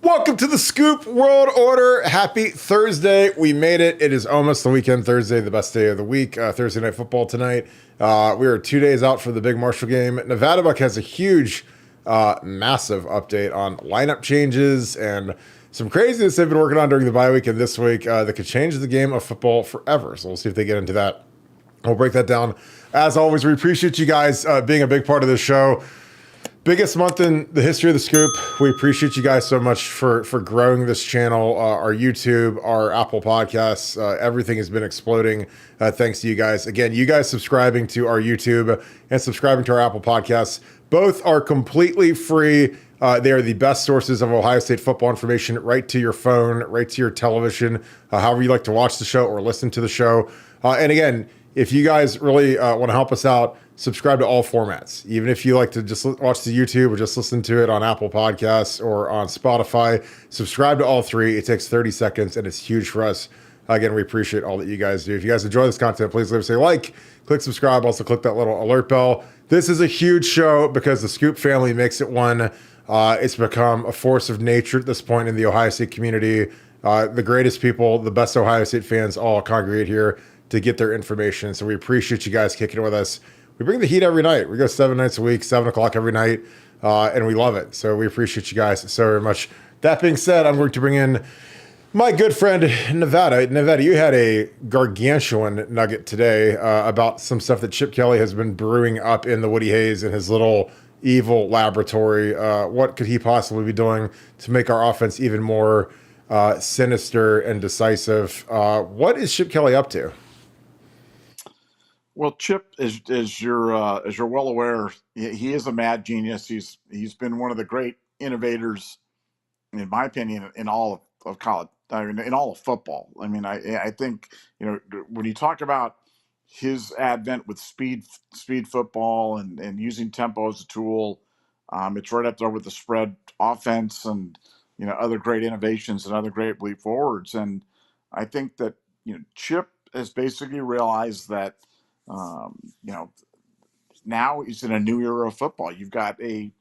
Welcome to the Scoop World Order. Happy Thursday. We made it. It is almost the weekend. Thursday, the best day of the week. Thursday night football tonight. We are 2 days out for the big Marshall game. Nevadabuck has a huge, massive update on lineup changes and some craziness they've been working on during the bye week and this week that could change the game of football forever. So we'll see if they get into that. We'll break that down. As always, we appreciate you guys being a big part of the show. Biggest month in the history of the Scoop. We appreciate you guys so much for growing this channel, our YouTube, our Apple Podcasts. Everything has been exploding thanks to you guys. Again, you guys subscribing to our YouTube and subscribing to our Apple Podcasts. Both are completely free. They are the best sources of Ohio State football information right to your phone, right to your television, however you like to watch the show or listen to the show. And again, if you guys really want to help us out, subscribe to all formats. Even if you like to just watch the YouTube or just listen to it on Apple Podcasts or on Spotify, subscribe to all three. It takes 30 seconds and it's huge for us. Again, we appreciate all that you guys do. If you guys enjoy this content, please leave us a like, click subscribe, also click that little alert bell. This is a huge show because the Scoop family makes it one. It's become a force of nature at this point in the Ohio State community. The greatest people, the best Ohio State fans all congregate here to get their information. So we appreciate you guys kicking it with us. We bring the heat every night. We go 7 nights a week, 7 o'clock every night, and we love it. So we appreciate you guys so very much. That being said, I'm going to bring in my good friend, Nevada. Nevada, you had a gargantuan nugget today about some stuff that Chip Kelly has been brewing up in the Woody Hayes in his little evil laboratory. What could he possibly be doing to make our offense even more sinister and decisive? What is Chip Kelly up to? Well, Chip, as you're well aware, he is a mad genius. He's been one of the great innovators, in my opinion, in all of college. I mean, in all of football. I mean, I think when you talk about his advent with speed football and using tempo as a tool, it's right up there with the spread offense and other great innovations and other great leap forwards. And I think that Chip has basically realized that. Now he's in a new era of football. You've got a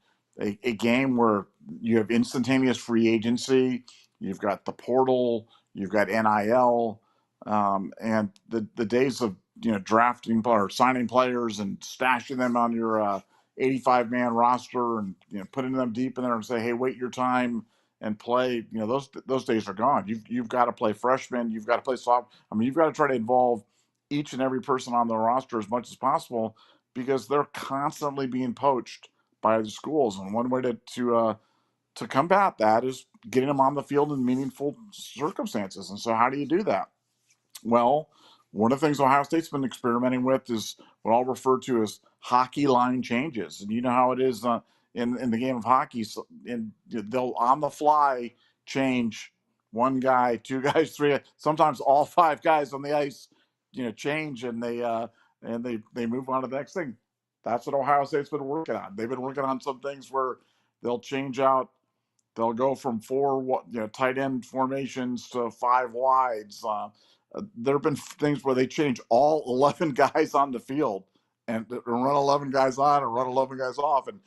game where you have instantaneous free agency. You've got the portal. You've got NIL, and the days of drafting or signing players and stashing them on your 85-man roster and putting them deep in there and say, hey, wait your time and play. Those days are gone. You've got to play freshmen. You've got to play soft. I mean, you've got to try to involve each and every person on the roster as much as possible because they're constantly being poached by the schools. And one way to combat that is getting them on the field in meaningful circumstances. And so how do you do that? Well, one of the things Ohio State's been experimenting with is what I'll refer to as hockey line changes. And you know how it is in the game of hockey. So, they'll on the fly change one guy, two guys, three, sometimes all five guys on the ice, change and they move on to the next thing. That's what Ohio State's been working on. They've been working on some things where they'll change out. They'll go from four tight end formations to five wides. There have been things where they change all 11 guys on the field and run 11 guys on and run 11 guys off. And,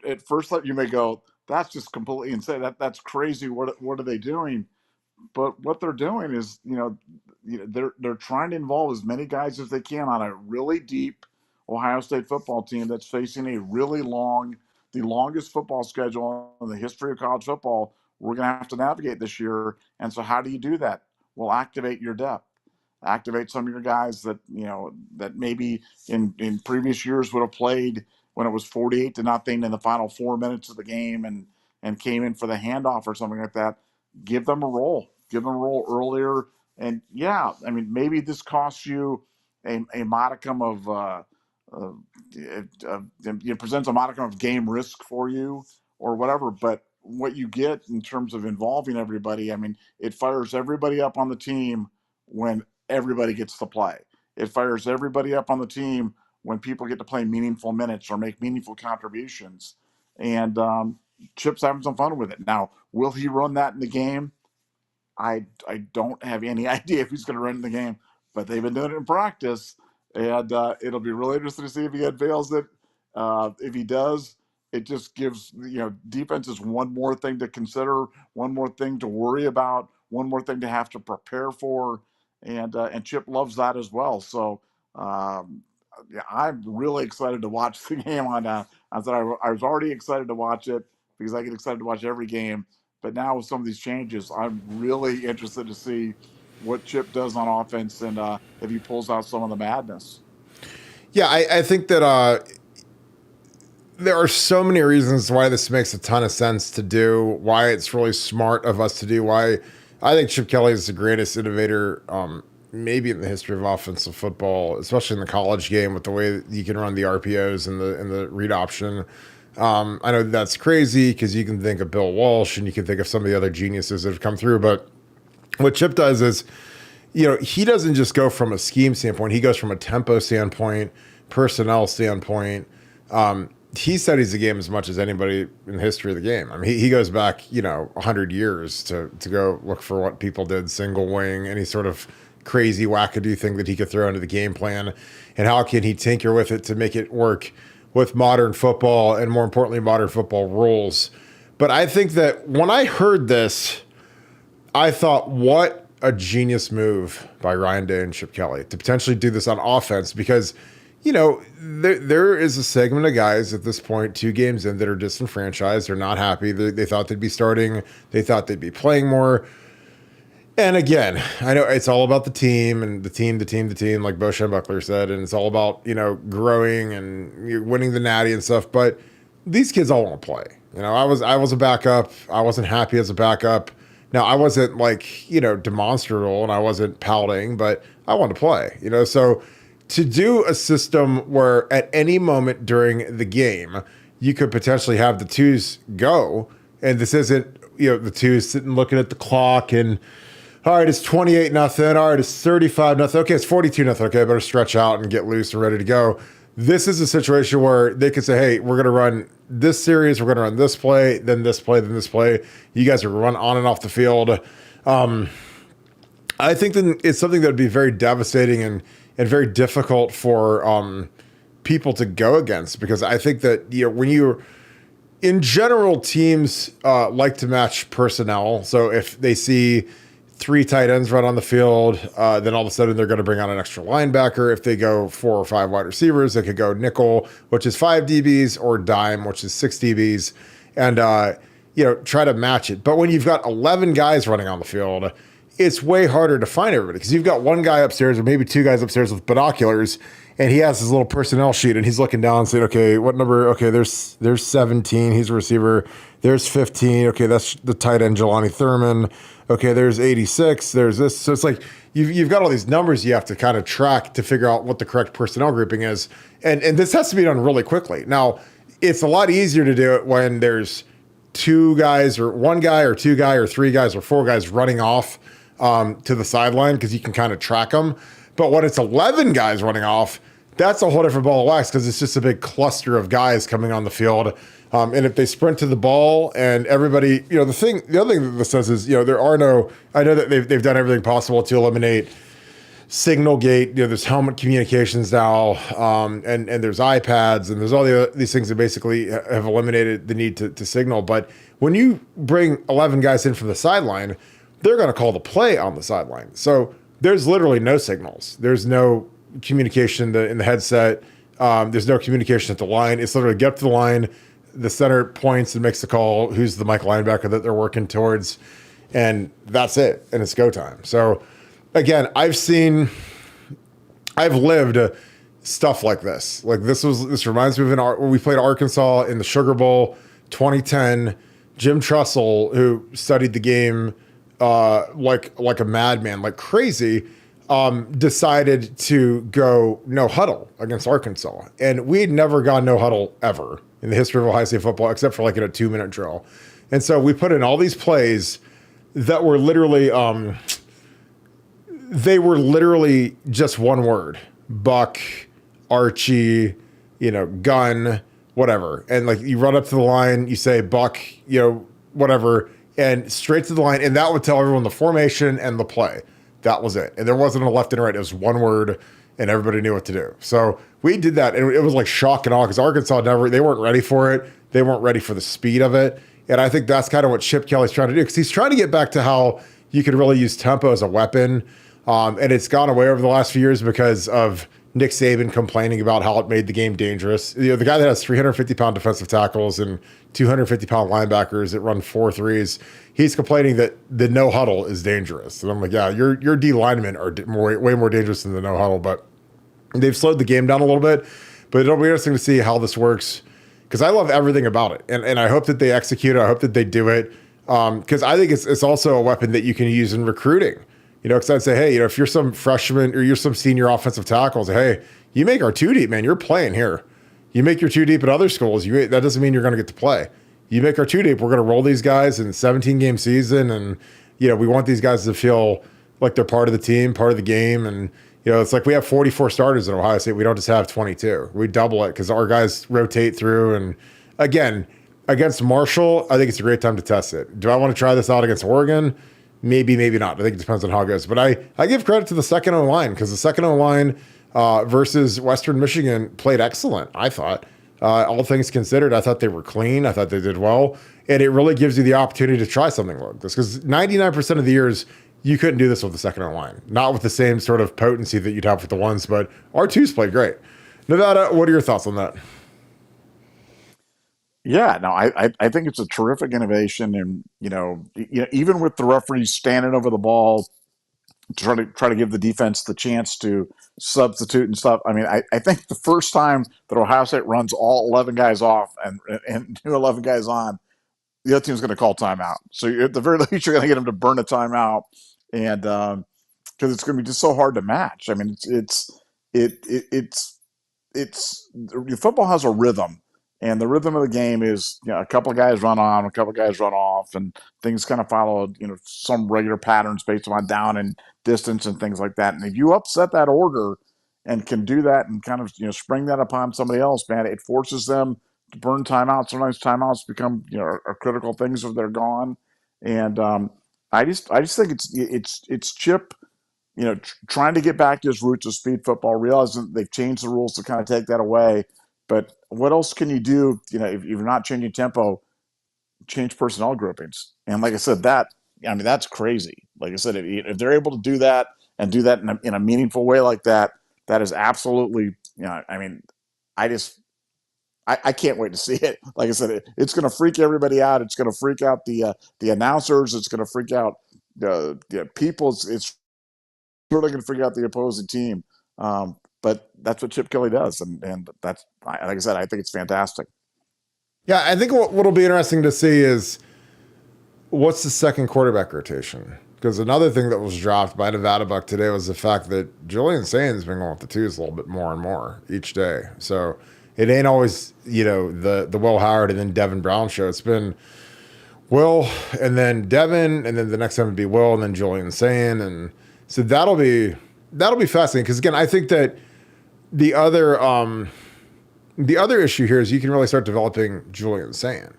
at first you may go, that's just completely insane. That's crazy. What are they doing? But what they're doing is, they're trying to involve as many guys as they can on a really deep Ohio State football team that's facing a really the longest football schedule in the history of college football we're going to have to navigate this year. And so how do you do that? Well, activate your depth. Activate some of your guys that, that maybe in previous years would have played when it was 48-0 in the final 4 minutes of the game and came in for the handoff or something like that. Give them a role. Give them a role earlier. And yeah, I mean, maybe this costs you a modicum of it presents a modicum of game risk for you or whatever, but what you get in terms of involving everybody, I mean, it fires everybody up on the team when everybody gets to play. It fires everybody up on the team when people get to play meaningful minutes or make meaningful contributions. And Chip's having some fun with it. Now, will he run that in the game? I don't have any idea if he's going to run in the game, but they've been doing it in practice. And it'll be really interesting to see if he unveils it. If he does, it just gives, defenses one more thing to consider, one more thing to worry about, one more thing to have to prepare for, and Chip loves that as well. So yeah, I'm really excited to watch the game on. I said I was already excited to watch it because I get excited to watch every game, but now with some of these changes, I'm really interested to see what Chip does on offense and if he pulls out some of the madness. Yeah, I think that there are so many reasons why this makes a ton of sense to do, why it's really smart of us to do, why I think Chip Kelly is the greatest innovator maybe in the history of offensive football, especially in the college game with the way that you can run the RPOs and the read option. I know that's crazy because you can think of Bill Walsh and you can think of some of the other geniuses that have come through, but what Chip does is, he doesn't just go from a scheme standpoint. He goes from a tempo standpoint, personnel standpoint. He studies the game as much as anybody in the history of the game. I mean, he goes back, 100 years to go look for what people did, single wing, any sort of crazy wackadoo thing that he could throw into the game plan, and how can he tinker with it to make it work with modern football and, more importantly, modern football rules. But I think that when I heard this, I thought, what a genius move by Ryan Day and Chip Kelly to potentially do this on offense, because there is a segment of guys at this point, 2 games in, that are disenfranchised. They're not happy. They thought they'd be starting. They thought they'd be playing more. And again, I know it's all about the team and the team, like Bo Schembechler said, and it's all about, growing and winning the natty and stuff. But these kids all want to play. I was a backup. I wasn't happy as a backup. Now, I wasn't demonstrable and I wasn't pouting, but I wanted to play, So to do a system where at any moment during the game, you could potentially have the 2s go, and this isn't, the 2s sitting looking at the clock and, all right, it's 28-0. All right, it's 35-0. Okay, it's 42-0. Okay, I better stretch out and get loose and ready to go. This is a situation where they could say, hey, we're going to run this series. We're going to run this play, then this play, then this play. You guys are going to run on and off the field. I think that it's something that would be very devastating and very difficult for people to go against, because I think that, when you're in general, teams like to match personnel. So if they see 3 tight ends run on the field, then all of a sudden they're going to bring on an extra linebacker. If they go 4 or 5 wide receivers, they could go nickel, which is 5 DBs, or dime, which is 6 DBs, and try to match it. But when you've got 11 guys running on the field, it's way harder to find everybody, because you've got one guy upstairs or maybe 2 guys upstairs with binoculars, and he has his little personnel sheet and he's looking down and saying, okay, what number? Okay, there's 17. He's a receiver. There's 15. Okay, that's the tight end, Jelani Thurman. Okay, there's 86. There's this. So it's like you've got all these numbers you have to kind of track to figure out what the correct personnel grouping is. And this has to be done really quickly. Now, it's a lot easier to do it when there's 2 guys or 1 guy or 2 guys or 3 guys or 4 guys running off to the sideline, because you can kind of track them. But when it's 11 guys running off, that's a whole different ball of wax, because it's just a big cluster of guys coming on the field. And if they sprint to the ball and everybody, the other thing that this says is, I know that they've done everything possible to eliminate signal gate. There's helmet communications now, and there's iPads, and there's all these things that basically have eliminated the need to signal. But when you bring 11 guys in from the sideline, they're going to call the play on the sideline. So there's literally no signals. There's no communication in the headset. There's no communication at the line. It's literally get up to the line, the center points and makes the call, who's the Mike linebacker that they're working towards, and that's it, and it's go time. So again, I've lived stuff like this. Like this reminds me of when we played Arkansas in the Sugar Bowl 2010. Jim Tressel, who studied the game like a madman, like crazy, decided to go no huddle against Arkansas. And we'd never gone no huddle ever in the history of Ohio State football, except for like in a 2-minute drill. And so we put in all these plays that were literally, they were literally just one word: Buck, Archie, gun, whatever. And like you run up to the line, you say Buck, whatever, and straight to the line. And that would tell everyone the formation and the play. That was it. And there wasn't a left and right. It was one word, and everybody knew what to do. So we did that, and it was like shock and awe, because Arkansas they weren't ready for it. they weren't ready for the speed of it. And I think that's kind of what Chip Kelly's trying to do, because he's trying to get back to how you could really use tempo as a weapon. And it's gone away over the last few years because of Nick Saban complaining about how it made the game dangerous. The guy that has 350-pound defensive tackles and 250-pound linebackers that run 4.3s, he's complaining that the no huddle is dangerous. And I'm like, yeah, your D linemen are way more dangerous than the no huddle. But they've slowed the game down a little bit. But it'll be interesting to see how this works, because I love everything about it. And I hope that they execute it. I hope that they do it, because I think it's also a weapon that you can use in recruiting. Because I'd say, hey, if you're some freshman or you're some senior offensive tackles, hey, you make our 2 deep, man, you're playing here. You make your 2 deep at other schools, that doesn't mean you're going to get to play. You make our 2 deep, we're going to roll these guys in 17-game season, and we want these guys to feel like they're part of the team, part of the game. And it's like we have 44 starters at Ohio State. We don't just have 22. We double it because our guys rotate through. And again, against Marshall, I think it's a great time to test it. Do I want to try this out against Oregon? Maybe, maybe not. I think it depends on how it goes. But I give credit to the second O-line, because the second O-line versus Western Michigan played excellent, I thought. All things considered, I thought they were clean. I thought they did well. And it really gives you the opportunity to try something like this, because 99% of the years, you couldn't do this with the second O-line. Not with the same sort of potency that you'd have with the ones, but R2's played great. Nevada, what are your thoughts on that? Yeah, no, I think it's a terrific innovation, and even with the referees standing over the ball to try to give the defense the chance to substitute and stuff. I mean, I think the first time that Ohio State runs all 11 guys off and 11 guys on, the other team's going to call timeout. So at the very least, you're going to get them to burn a timeout, and because it's going to be just so hard to match. I mean, it's football has a rhythm. And the rhythm of the game is, a couple of guys run on, a couple of guys run off, and things kind of follow, some regular patterns based on down and distance and things like that. And if you upset that order and can do that and kind of, spring that upon somebody else, man, it forces them to burn timeouts. Sometimes timeouts become, are critical things if they're gone. And I just think it's Chip, trying to get back to his roots of speed football, realizing that they've changed the rules to kind of take that away. But what else can you do? If you're not changing tempo, change personnel groupings. And like I said, that's crazy. Like I said, if they're able to do that and do that in a meaningful way like that, that is absolutely, I can't wait to see it. Like I said, it's going to freak everybody out. It's going to freak out the announcers. It's going to freak out the people. It's really going to freak out the opposing team. But that's what Chip Kelly does, and that's, like I said, I think it's fantastic. Yeah, I think what'll be interesting to see is what's the second quarterback rotation. Because another thing that was dropped by Nevadabuck today was the fact that Julian Sain's been going with the twos a little bit more and more each day. So it ain't always, the Will Howard and then Devin Brown show. It's been Will and then Devin, and then the next time it'd be Will and then Julian Sain. And so that'll be fascinating. Because again, I think that the other issue here is you can really start developing Julian Sain.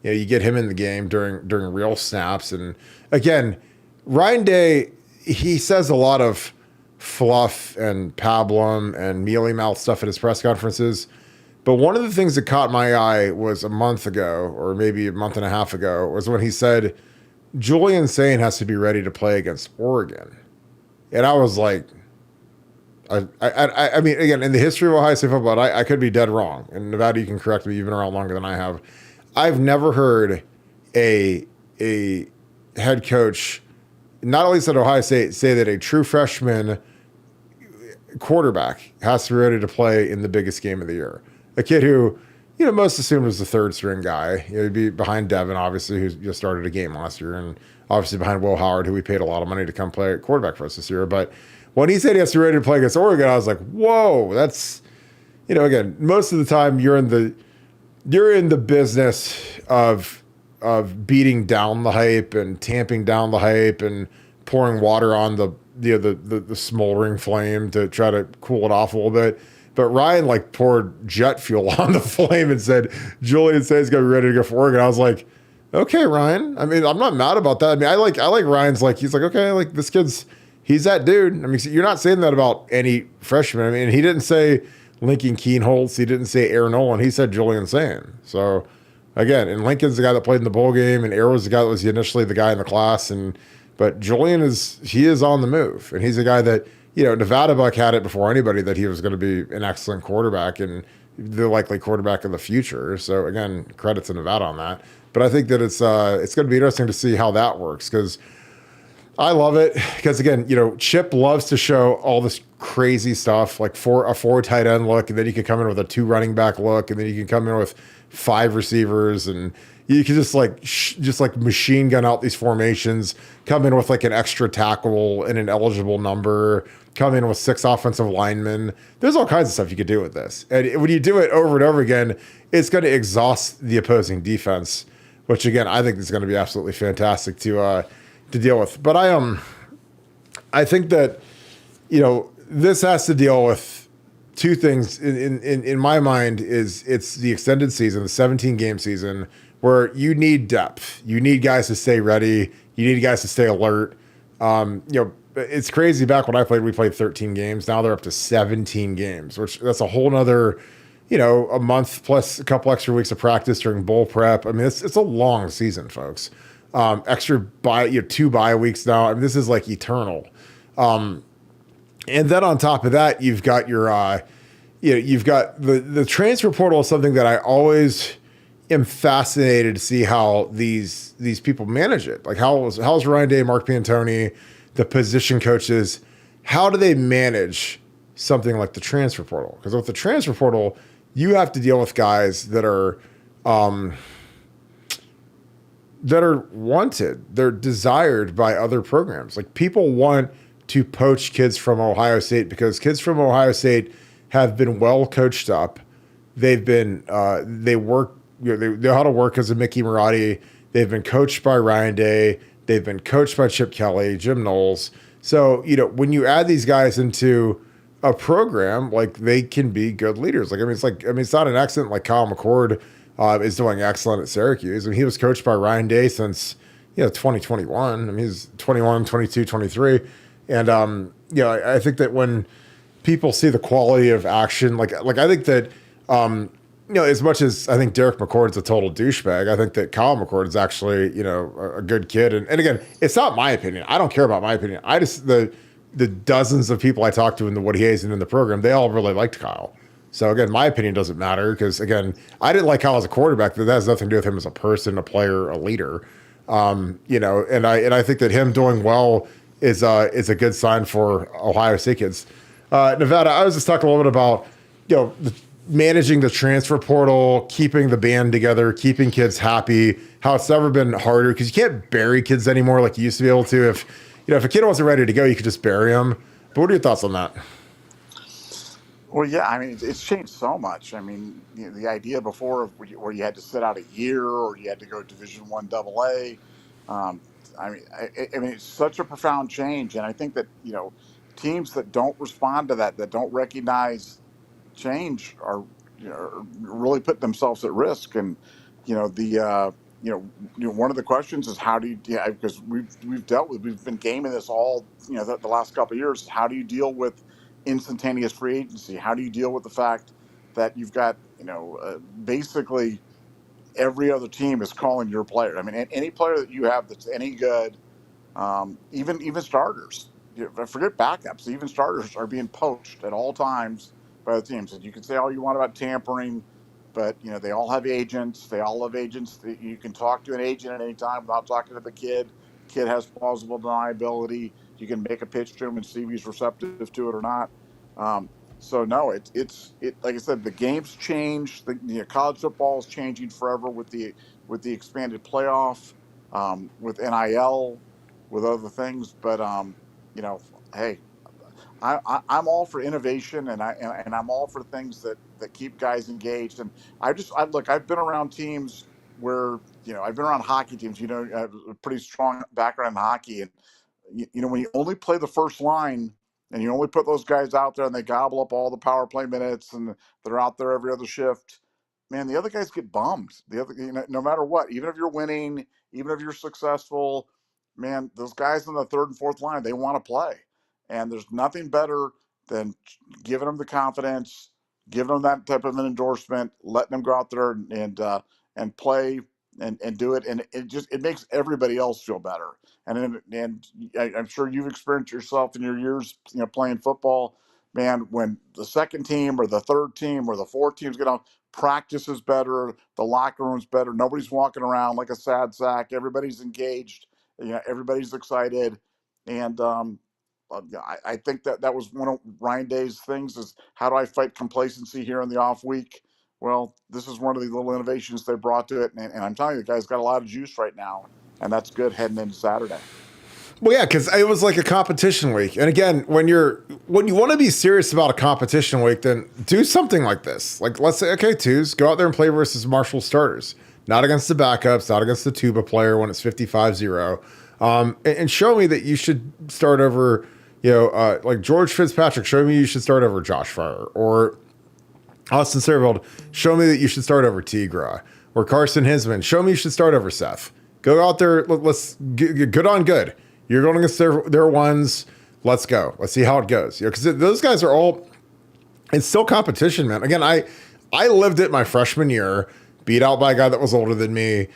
You get him in the game during real snaps. And again, Ryan Day, he says a lot of fluff and pablum and mealy mouth stuff at his press conferences. But one of the things that caught my eye was a month ago, or maybe a month and a half ago, was when he said Julian Sain has to be ready to play against Oregon. And I was like, I mean, again, in the history of Ohio State football, I could be dead wrong. And Nevada, you can correct me. You've been around longer than I have. I've never heard a head coach, not at least at Ohio State, say that a true freshman quarterback has to be ready to play in the biggest game of the year. A kid who, most assumed was the third string guy. He'd be behind Devin, obviously, who just started a game last year, and obviously behind Will Howard, who we paid a lot of money to come play quarterback for us this year. But when he said he has to be ready to play against Oregon, I was like, whoa, that's, again, most of the time you're in the business of beating down the hype and tamping down the hype and pouring water on the smoldering flame to try to cool it off a little bit. But Ryan poured jet fuel on the flame and said, Julian says he's gonna be ready to go for Oregon. I was like, okay, Ryan. I mean, I'm not mad about that. I mean, I like Ryan's he's like, okay, this kid's, he's that dude. I mean, you're not saying that about any freshman. I mean, he didn't say Lincoln Keenholz. He didn't say Aaron Nolan. He said Julian Sain. So again, and Lincoln's the guy that played in the bowl game, and Arrow's the guy that was initially the guy in the class, but Julian is on the move, and he's a guy that Nevadabuck had it before anybody that he was going to be an excellent quarterback and the likely quarterback of the future. So again, credit to Nevada on that. But I think that it's going to be interesting to see how that works because I love it because again, Chip loves to show all this crazy stuff like a four tight end look, and then you can come in with a 2 running back look, and then you can come in with 5 receivers, and you can just like machine gun out these formations, come in with like an extra tackle and an eligible number, come in with 6 offensive linemen. There's all kinds of stuff you could do with this. And when you do it over and over again, it's going to exhaust the opposing defense, which again, I think is going to be absolutely fantastic to deal with. But I think that, this has to deal with 2 things in my mind. It's the extended season, the 17-game season, where you need depth. You need guys to stay ready. You need guys to stay alert. It's crazy. Back when I played, we played 13 games. Now they're up to 17 games, which that's a whole nother, a month plus a couple extra weeks of practice during bowl prep. I mean, it's a long season, folks. Extra 2 bye weeks now. I mean, this is like eternal. And then on top of that, you've got you've got the transfer portal is something that I always am fascinated to see how these people manage it. Like how's Ryan Day, Mark Pantoni, the position coaches, how do they manage something like the transfer portal? Because with the transfer portal, you have to deal with guys that are wanted, they're desired by other programs. Like people want to poach kids from Ohio State because kids from Ohio State have been well coached up. They've been they work, they know how to work as a Mickey Marotti. They've been coached by Ryan Day. They've been coached by Chip Kelly, Jim Knowles. So when you add these guys into a program, like they can be good leaders. Like it's not an accident. Like Kyle McCord is doing excellent at Syracuse. I mean, he was coached by Ryan Day since 2021. I mean, he's 21, 22, 23. And I think that when people see the quality of action, like I think that as much as I think Derek McCord's a total douchebag, I think that Kyle McCord is actually a good kid. And again, it's not my opinion. I don't care about my opinion. I just the dozens of people I talked to in the Woody Hayes and in the program, they all really liked Kyle. So again, my opinion doesn't matter because again, I didn't like Kyle as a quarterback, but that has nothing to do with him as a person, a player, a leader. And I think that him doing well is a good sign for Ohio State kids. Nevada, I was just talking a little bit about managing the transfer portal, keeping the band together, keeping kids happy. How it's never been harder because you can't bury kids anymore like you used to be able to. If a kid wasn't ready to go, you could just bury him. But what are your thoughts on that? Well, yeah, I mean, it's changed so much. I mean, the idea before where you had to sit out a year or you had to go Division I AA. I mean, it's such a profound change, and I think that teams that don't respond to that don't recognize change are really putting themselves at risk. And one of the questions is how do you because we've been gaming this all the last couple of years. How do you deal with instantaneous free agency? How do you deal with the fact that you've got basically every other team is calling your player? I mean, any player that you have that's any good, even starters. Forget backups. Even starters are being poached at all times by the teams. And you can say all you want about tampering, but they all have agents. They all have agents that you can talk to an agent at any time without talking to the kid. Kid has plausible deniability. You can make a pitch to him and see if he's receptive to it or not. So no, it's like I said, the game's changed. The college football is changing forever with the expanded playoff, with NIL, with other things. But hey, I'm all for innovation, and I'm all for things that keep guys engaged. And I've been around teams where I've been around hockey teams. I have a pretty strong background in hockey, and when you only play the first line and you only put those guys out there and they gobble up all the power play minutes and they're out there every other shift, man, the other guys get bummed. The other, no matter what, even if you're winning, even if you're successful, man, those guys in the third and fourth line, they want to play. And there's nothing better than giving them the confidence, giving them that type of an endorsement, letting them go out there and and play and do it, and it makes everybody else feel better. I'm sure you've experienced yourself in your years, playing football. Man, when the second team or the third team or the fourth team's get on, practice is better, the locker room's better. Nobody's walking around like a sad sack. Everybody's engaged. Everybody's excited, and I think that was one of Ryan Day's things: is how do I fight complacency here in the off week? Well, this is one of the little innovations they brought to it, and I'm telling you, the guy's got a lot of juice right now, and that's good heading into Saturday. Well, yeah, because it was like a competition week. And again, when you want to be serious about a competition week, then do something like this. Like, let's say, okay, twos, go out there and play versus Marshall starters. Not against the backups, not against the tuba player when it's 55-0. And show me that you should start over, like George Fitzpatrick, show me you should start over Josh Fryer. Or Austin Sutherland, show me that you should start over Tigra. Or Carson Hinsman, show me you should start over Seth. Go out there, let's get good on good. You're going against their ones. Let's go. Let's see how it goes. Because those guys are all, it's still competition, man. Again, I lived it my freshman year, beat out by a guy that was older than me,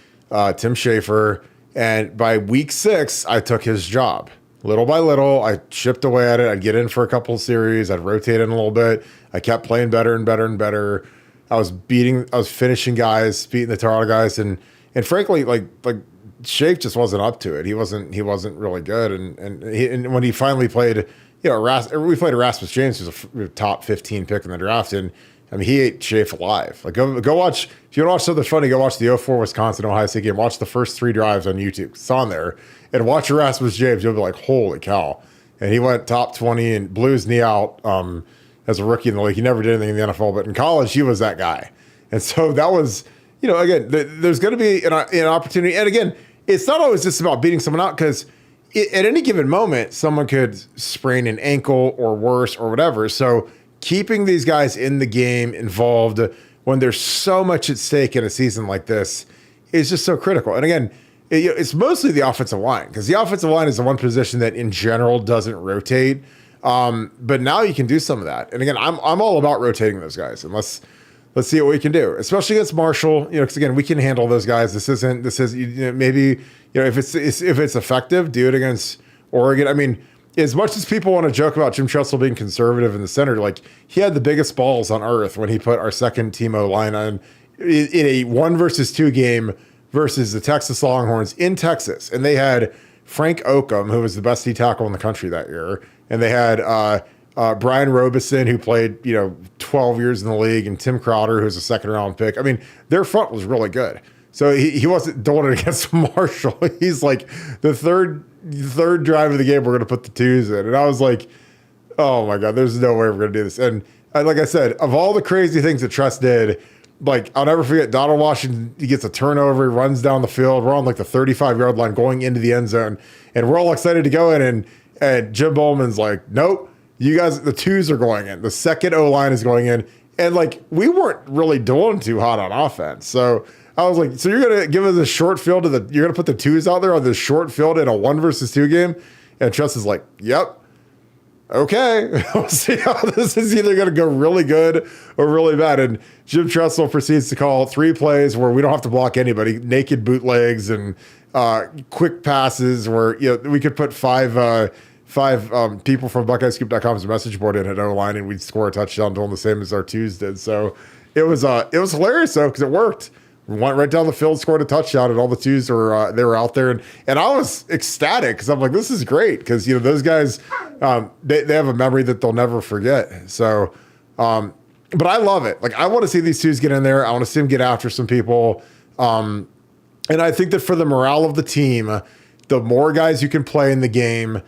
Tim Schaefer. And by week 6, I took his job. Little by little, I chipped away at it. I'd get in for a couple of series. I'd rotate in a little bit. I kept playing better and better and better. I was finishing guys, beating the tar out of guys. And frankly, like Shape just wasn't up to it. He wasn't really good. And when he finally played, we played Erasmus James, who's a top 15 pick in the draft, and I mean, he ate Shape alive. Like, go watch. If you want to watch something funny, go watch the 04 Wisconsin Ohio State game. Watch the first 3 drives on YouTube. It's on there. And watch Erasmus James. You'll be like, holy cow. And he went top 20 and blew his knee out as a rookie in the league. He never did anything in the NFL, but in college, he was that guy. And so that was, again, there's going to be an opportunity. And again, it's not always just about beating someone out, because at any given moment, someone could sprain an ankle or worse or whatever. So keeping these guys in the game involved when there's so much at stake in a season like this is just so critical. And again, it's mostly the offensive line, because the offensive line is the one position that in general doesn't rotate. But now you can do some of that. And again, I'm all about rotating those guys, and let's see what we can do, especially against Marshall. Because again, we can handle those guys. This is maybe if it's effective, do it against Oregon. I mean, as much as people want to joke about Jim Tressel being conservative in the center, like, he had the biggest balls on earth when he put our second team O-line on in a 1-versus-2 game versus the Texas Longhorns in Texas. And they had Frank Oakham, who was the best D tackle in the country that year. And they had Brian Robeson, who played 12 years in the league, and Tim Crowder, who's a second-round pick. I mean, their front was really good. So he wasn't doing it against Marshall. He's like, the third drive of the game, we're going to put the twos in. And I was like, oh my God, there's no way we're going to do this. And like I said, of all the crazy things that Tress did, like, I'll never forget Donald Washington. He gets a turnover, he runs down the field. We're on like the 35-yard line going into the end zone, and we're all excited to go in. And Jim Bowman's like, nope, you guys, the twos are going in. The second O-line is going in. And like, we weren't really doing too hot on offense. So I was like, so you're going to give us a short field you're going to put the twos out there on this short field in a 1-versus-2 game? And Tress is like, yep. Okay, we'll see how this is either going to go really good or really bad. And Jim Tressel proceeds to call 3 plays where we don't have to block anybody, naked bootlegs and quick passes where we could put five people from BuckeyeScoop.com's message board in at O-line, and we'd score a touchdown doing the same as our twos did. So it was hilarious though, because it worked. We went right down the field, scored a touchdown, and all the twos were they were out there, and I was ecstatic because I'm like, this is great, because those guys they have a memory that they'll never forget. So, but I love it. Like, I want to see these twos get in there. I want to see them get after some people, and I think that for the morale of the team, the more guys you can play in the game,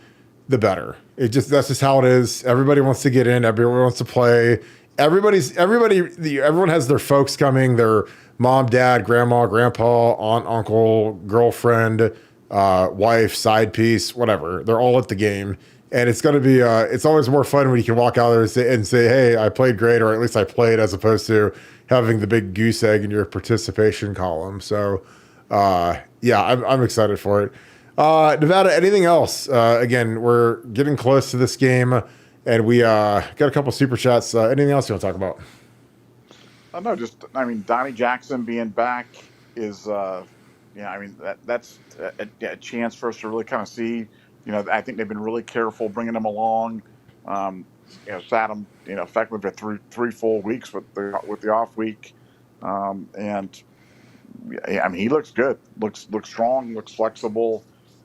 the better. That's just how it is. Everybody wants to get in. Everyone wants to play. Everyone has their folks coming. Their mom, dad, grandma, grandpa, aunt, uncle, girlfriend, wife, side piece, whatever. They're all at the game. And it's going to be, it's always more fun when you can walk out there and say, hey, I played great, or at least I played, as opposed to having the big goose egg in your participation column. So, yeah, I'm excited for it. Nevada, anything else? Again, we're getting close to this game, and we got a couple super chats. Anything else you want to talk about? Donnie Jackson being back is, yeah, I mean that's a chance for us to really kind of see. I think they've been really careful bringing him along. Um, sat him, effectively for three full weeks with the off week, and yeah, I mean, he looks good, looks strong, looks flexible,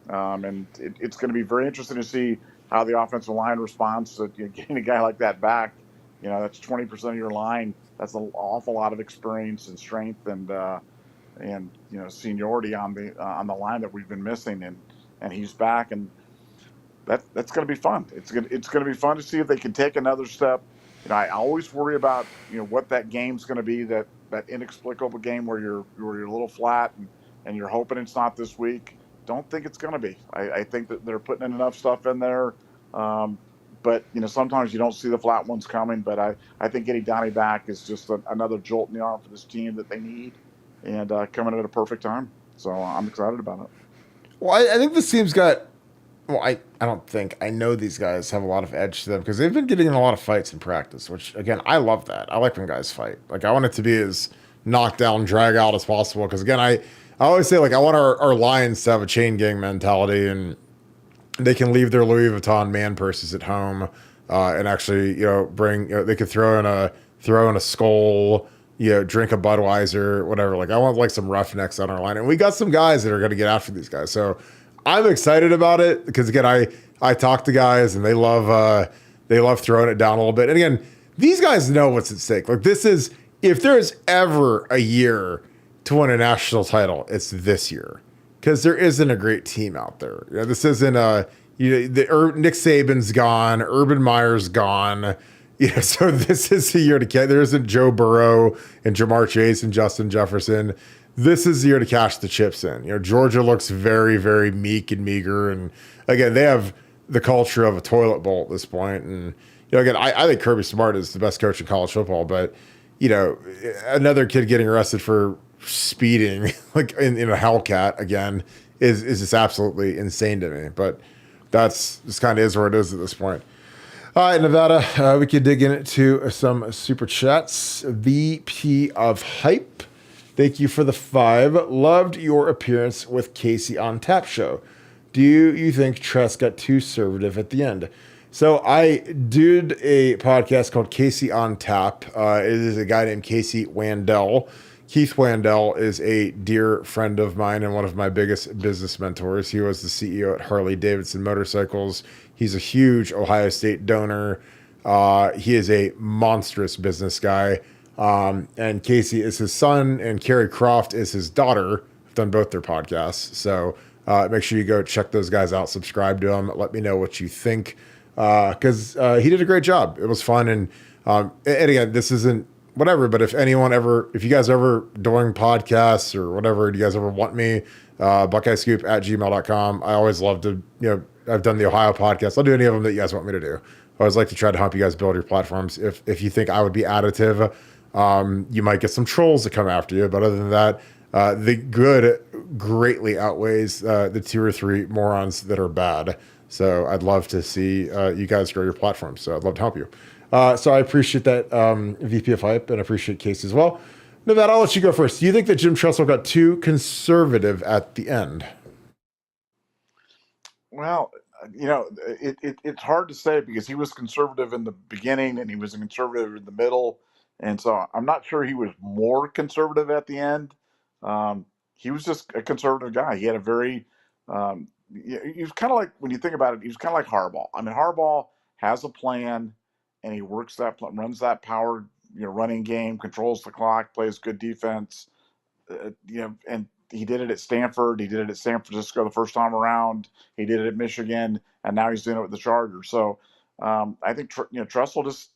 and it's going to be very interesting to see how the offensive line responds to getting a guy like that back. That's 20% of your line. That's an awful lot of experience and strength and seniority on the line that we've been missing, and he's back, and that's going to be fun. It's going to be fun to see if they can take another step. I always worry about what that game's going to be, that inexplicable game where you're a little flat and you're hoping it's not this week. Don't think it's going to be. I think that they're putting in enough stuff in there. But sometimes you don't see the flat ones coming. But I think getting Donnie back is just another jolt in the arm for this team that they need, and coming at a perfect time. So I'm excited about it. Well, I think this team's got. Well, I don't think I know these guys have a lot of edge to them because they've been getting in a lot of fights in practice, which again I love that. I like when guys fight. Like I want it to be as knockdown, drag out as possible. Because again, I always say like I want our Lions to have a chain gang mentality and they can leave their Louis Vuitton man purses at home and actually bring they could throw in a skull, drink a Budweiser, whatever. Like I want like some roughnecks on our line, and we got some guys that are going to get after these guys. So I'm excited about it because again, I talk to guys and they love throwing it down a little bit. And again, these guys know what's at stake. Like this is if there's ever a year to win a national title, it's this year because there isn't a great team out there. This isn't Nick Saban's gone, Urban Meyer's gone. So this is the year to catch. There isn't Joe Burrow and Jamar Chase and Justin Jefferson. This is the year to cash the chips in. Georgia looks very, very meek and meager, and again, they have the culture of a toilet bowl at this point. And again, I think Kirby Smart is the best coach in college football, but another kid getting arrested for speeding like in a Hellcat again is just absolutely insane to me. But that's just kind of is where it is at this point. All right, Nevada, we can dig into some super chats. VP of Hype, thank you for the 5. Loved your appearance with Casey on Tap Show. Do you think Tress got too conservative at the end? So I did a podcast called Casey on Tap. It is a guy named Casey Wandell. Keith Wandell is a dear friend of mine and one of my biggest business mentors. He was the CEO at Harley Davidson Motorcycles. He's a huge Ohio State donor. He is a monstrous business guy. And Casey is his son, and Carrie Croft is his daughter. I've done both their podcasts. So make sure you go check those guys out, subscribe to them. Let me know what you think. Because he did a great job. It was fun. And again, this isn't whatever, but if you guys ever doing podcasts or whatever, do you guys ever want me, Buckeye Scoop at gmail.com. I always love to, I've done the Ohio podcast. I'll do any of them that you guys want me to do. I always like to try to help you guys build your platforms. If you think I would be additive, you might get some trolls that come after you. But other than that, the good greatly outweighs the 2 or 3 morons that are bad. So I'd love to see you guys grow your platform. So I'd love to help you. So I appreciate that VP of Hype, and I appreciate Case as well. Nevada, I'll let you go first. Do you think that Jim Tressel got too conservative at the end? Well, it's hard to say because he was conservative in the beginning and he was conservative in the middle, and so I'm not sure he was more conservative at the end. He was just a conservative guy. He had a very he was kind of like, when you think about it, he was kind of like Harbaugh. I mean, Harbaugh has a plan and he works that plan, runs that power running game, controls the clock, plays good defense. And he did it at Stanford. He did it at San Francisco the first time around. He did it at Michigan, and now he's doing it with the Chargers. So I think Tressel just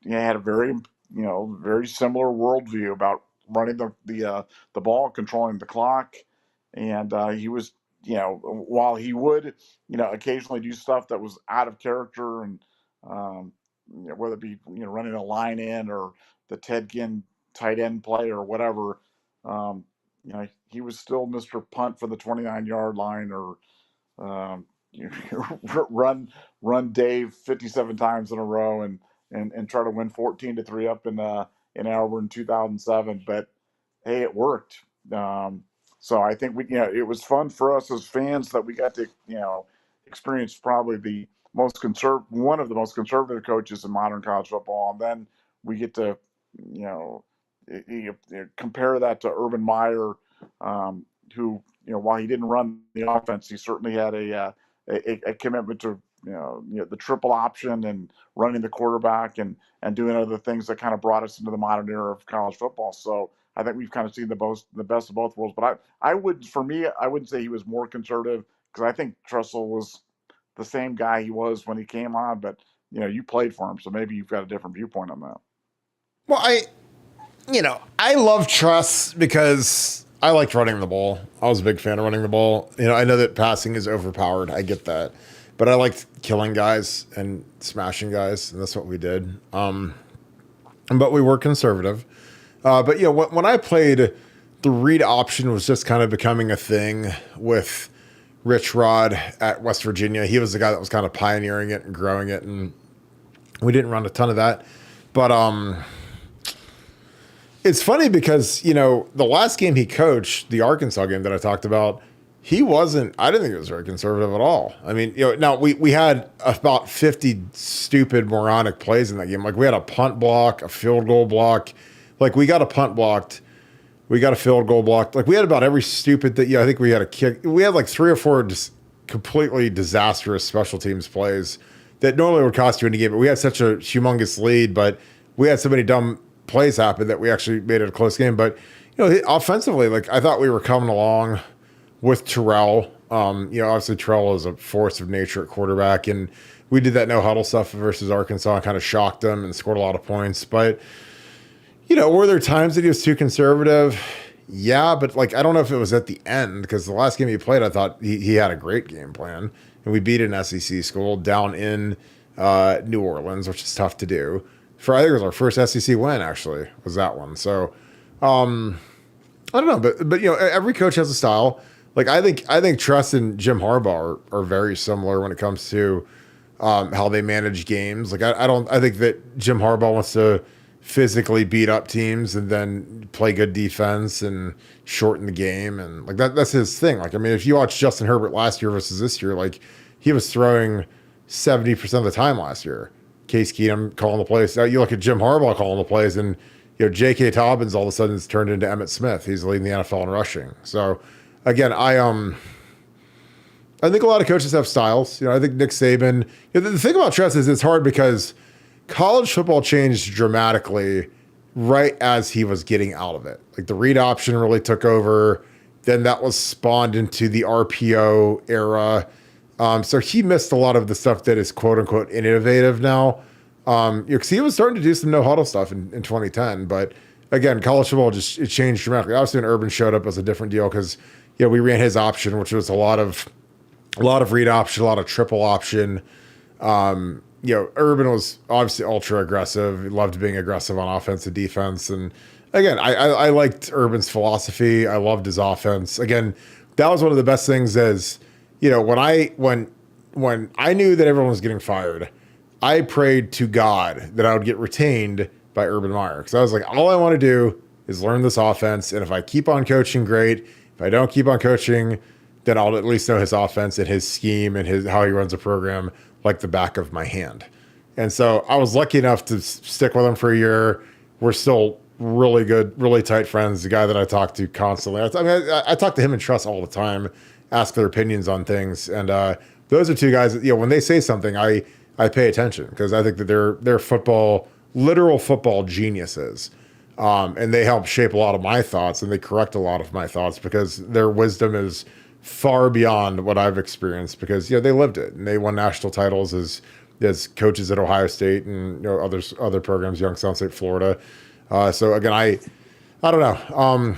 had a very similar worldview about running the ball, controlling the clock, and he was while he would occasionally do stuff that was out of character and whether it be running a line in or the Ted Ginn tight end play or whatever. Um, he was still Mr. Punt for the 29-yard line, or um, run Dave 57 times in a row and try to win 14-3 up in Auburn in 2007. But hey, it worked, So I think it was fun for us as fans that we got to, experience probably one of the most conservative coaches in modern college football. And then we get to, you know, compare that to Urban Meyer, who, while he didn't run the offense, he certainly had a commitment to, the triple option and running the quarterback and doing other things that kind of brought us into the modern era of college football. So I think we've kind of seen the best of both worlds. But I wouldn't say he was more conservative, because I think Tressel was the same guy he was when he came on. But you played for him, so maybe you've got a different viewpoint on that. Well, I love Truss because I liked running the ball. I was a big fan of running the ball. I know that passing is overpowered. I get that. But I liked killing guys and smashing guys, and that's what we did. But we were conservative. But when I played, the read option was just kind of becoming a thing with Rich Rod at West Virginia. He was the guy that was kind of pioneering it and growing it, and we didn't run a ton of that. But it's funny because, the last game he coached, the Arkansas game that I talked about, I didn't think it was very conservative at all. I mean, now we had about 50 stupid, moronic plays in that game. Like, we had a punt block, a field goal block. Like, we got a punt blocked. We got a field goal blocked. Like, we had about every stupid that, I think we had a kick. We had like 3 or 4 just completely disastrous special teams plays that normally would cost you any game. But we had such a humongous lead, but we had so many dumb plays happen that we actually made it a close game. But, offensively, like, I thought we were coming along with Terrell. Obviously Terrell is a force of nature at quarterback, and we did that no huddle stuff versus Arkansas and kind of shocked them and scored a lot of points. But, were there times that he was too conservative? Yeah, but like, I don't know if it was at the end, because the last game he played, I thought he had a great game plan, and we beat an SEC school down in New Orleans, which is tough to do. I think it was our first SEC win, actually, was that one. So, I don't know, but every coach has a style. Like, I think Truss and Jim Harbaugh are very similar when it comes to how they manage games. Like, I think that Jim Harbaugh wants to physically beat up teams and then play good defense and shorten the game, and like that's his thing. Like, I mean, if you watch Justin Herbert last year versus this year, like, he was throwing 70% of the time last year. Case Keenum calling the plays. Now you look at Jim Harbaugh calling the plays, and J.K. Dobbins all of a sudden has turned into Emmitt Smith. He's leading the NFL in rushing. So again, I think a lot of coaches have styles. I think Nick Saban. The thing about Tress is it's hard because college football changed dramatically right as he was getting out of it. Like, the read option really took over. Then that was spawned into the RPO era. So he missed a lot of the stuff that is quote unquote innovative now. Because he was starting to do some no huddle stuff in 2010. But again, college football it changed dramatically. Obviously, when Urban showed up, it was a different deal because we ran his option, which was a lot of read option, a lot of triple option. Urban was obviously ultra aggressive. He loved being aggressive on offense and defense. And again, I liked Urban's philosophy. I loved his offense. Again, that was one of the best things is, when I knew that everyone was getting fired, I prayed to God that I would get retained by Urban Meyer. Because I was like, all I want to do is learn this offense. And if I keep on coaching, great. If I don't keep on coaching, then I'll at least know his offense and his scheme and how he runs a program like the back of my hand. And so I was lucky enough to stick with him for a year. We're still really good, really tight friends. The guy that I talk to constantly. I talk to him and Truss all the time, ask their opinions on things. And those are two guys that, when they say something, I pay attention because I think that they're literal football geniuses. And they help shape a lot of my thoughts, and they correct a lot of my thoughts because their wisdom is far beyond what I've experienced because, they lived it and they won national titles as coaches at Ohio State and, other programs, Youngstown State, Florida. So again, I don't know.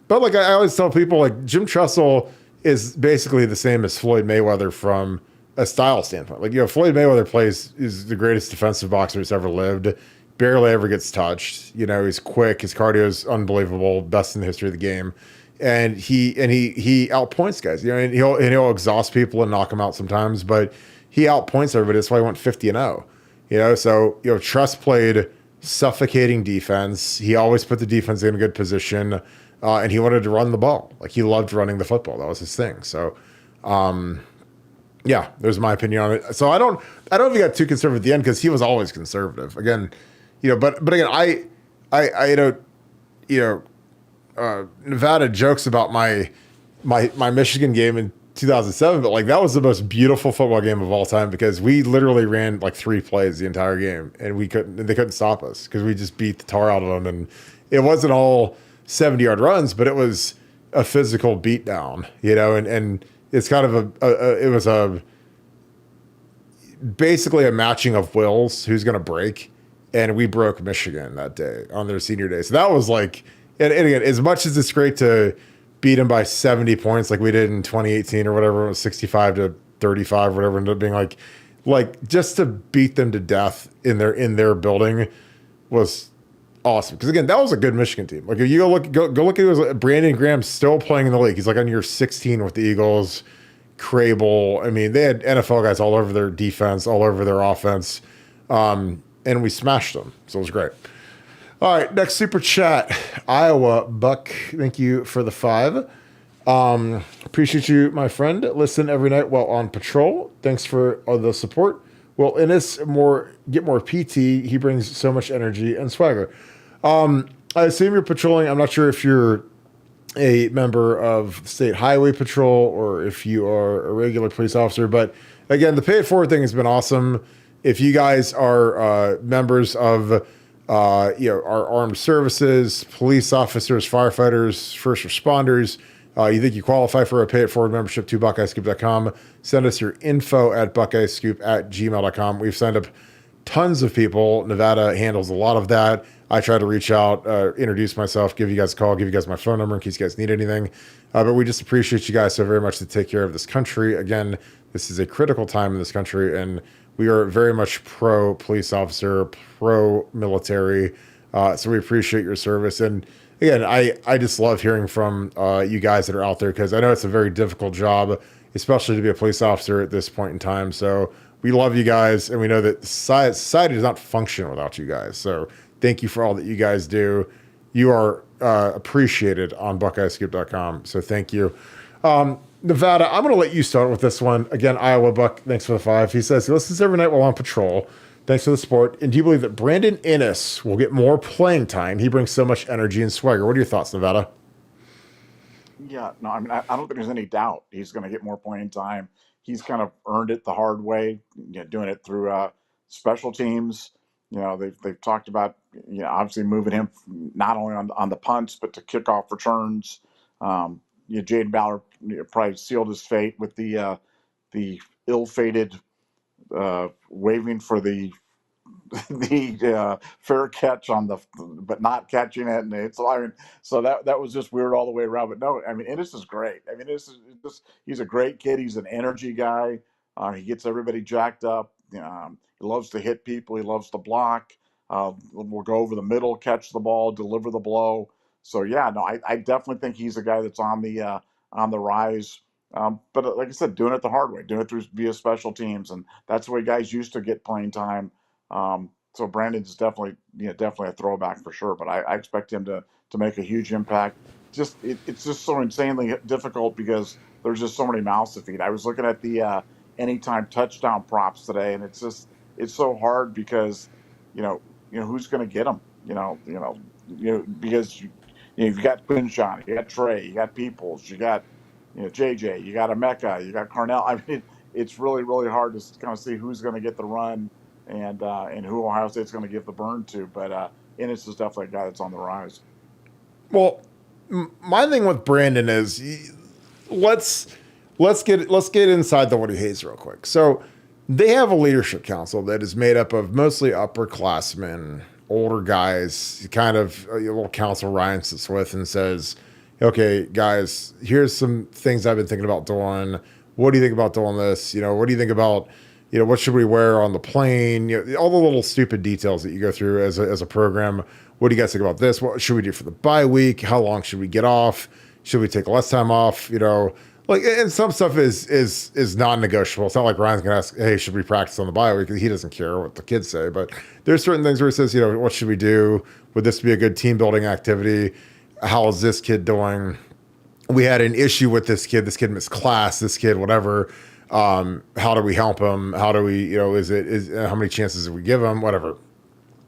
But like I always tell people, like, Jim Tressel is basically the same as Floyd Mayweather from a style standpoint. Like, Floyd Mayweather is the greatest defensive boxer that's ever lived. Barely ever gets touched. He's quick. His cardio is unbelievable. Best in the history of the game. And he outpoints guys. And he'll exhaust people and knock them out sometimes, but he outpoints everybody. That's why he went 50-0. So Truss played suffocating defense. He always put the defense in a good position. and he wanted to run the ball. Like, he loved running the football. That was his thing. So, yeah, there's my opinion on it. So I don't know if he got too conservative at the end, because he was always conservative. Again, but again, I don't, Nevada jokes about my Michigan game in 2007, but like, that was the most beautiful football game of all time, because we literally ran like 3 plays the entire game, and they couldn't stop us, because we just beat the tar out of them. And it wasn't all 70-yard runs, but it was a physical beatdown, and it's kind of it was basically a matching of wills, who's going to break. And we broke Michigan that day on their senior day. So that was like, and again, as much as it's great to beat them by 70 points, like we did in 2018 or whatever, it was 65-35, whatever, ended up being like just to beat them to death in their building was awesome. Because again, that was a good Michigan team. Like, if you go look at it, Brandon Graham's still playing in the league. He's like on year 16 with the Eagles. Crable. I mean, they had NFL guys all over their defense, all over their offense. And we smashed them. So it was great. All right, next super chat. Iowa Buck, thank you for the 5. Appreciate you, my friend. Listen every night while on patrol. Thanks for all the support. Will Innis get more PT? He brings so much energy and swagger. I assume you're patrolling. I'm not sure if you're a member of State Highway Patrol or if you are a regular police officer. But again, the Pay It Forward thing has been awesome. If you guys are members of our armed services, police officers, firefighters, first responders, you think you qualify for a Pay It Forward membership, to BuckeyeScoop.com. Send us your info at BuckeyeScoop@gmail.com. We've signed up tons of people. Nevada handles a lot of that. I try to reach out, introduce myself, give you guys a call, give you guys my phone number in case you guys need anything. But we just appreciate you guys so very much to take care of this country. Again, this is a critical time in this country, and we are very much pro police officer, pro military. So we appreciate your service. And again, I just love hearing from you guys that are out there, because I know it's a very difficult job, especially to be a police officer at this point in time. So we love you guys, and we know that society does not function without you guys. So thank you for all that you guys do. You are appreciated on BuckeyeScoop.com. So thank you. Nevada, I'm going to let you start with this one. Again, Iowa Buck, thanks for the 5. He says he listens every night while on patrol. Thanks for the support. And do you believe that Brandon Innis will get more playing time? He brings so much energy and swagger. What are your thoughts, Nevada? Yeah, no, I mean, I don't think there's any doubt he's going to get more playing time. He's kind of earned it the hard way, doing it through special teams. They've talked about, obviously moving him not only on the punts, but to kickoff returns. Jaden Ballard probably sealed his fate with the ill-fated waving for the fair catch but not catching it, and so that was just weird all the way around. But no, I mean, Innis is great. I mean, he's a great kid. He's an energy guy. He gets everybody jacked up. He loves to hit people. He loves to block. Will go over the middle, catch the ball, deliver the blow. So yeah, no, I definitely think he's a guy that's on the rise. But like I said, doing it the hard way, doing it via special teams, and that's the way guys used to get playing time. So Brandon's definitely a throwback for sure. But I expect him to make a huge impact. It's just so insanely difficult because there's just so many mouths to feed. I was looking at the anytime touchdown props today, and it's so hard because who's going to get them? Because you've got Quinshawn, you got Trey, you got Peoples, you got JJ, you got Emeka, you got Carnell. I mean, it's really, really hard to kind of see who's going to get the run and who Ohio State's going to give the burn to. But Innis is definitely a guy that's on the rise. Well, my thing with Brandon is let's get inside the Woody Hayes real quick. So they have a leadership council that is made up of mostly upperclassmen, older guys, kind of a little council Ryan sits with and says, okay, guys, here's some things I've been thinking about doing. What do you think about doing this? What do you think about, what should we wear on the plane? All the little stupid details that you go through as a program. What do you guys think about this? What should we do for the bye week? How long should we get off? Should we take less time off? And some stuff is non-negotiable. It's not like Ryan's going to ask, hey, should we practice on the bye week? He doesn't care what the kids say. But there's certain things where he says, what should we do? Would this be a good team building activity? how is this kid doing? We had an issue with this kid. This kid missed class. This kid, whatever. How do we help him? How do we, how many chances do we give him? Whatever.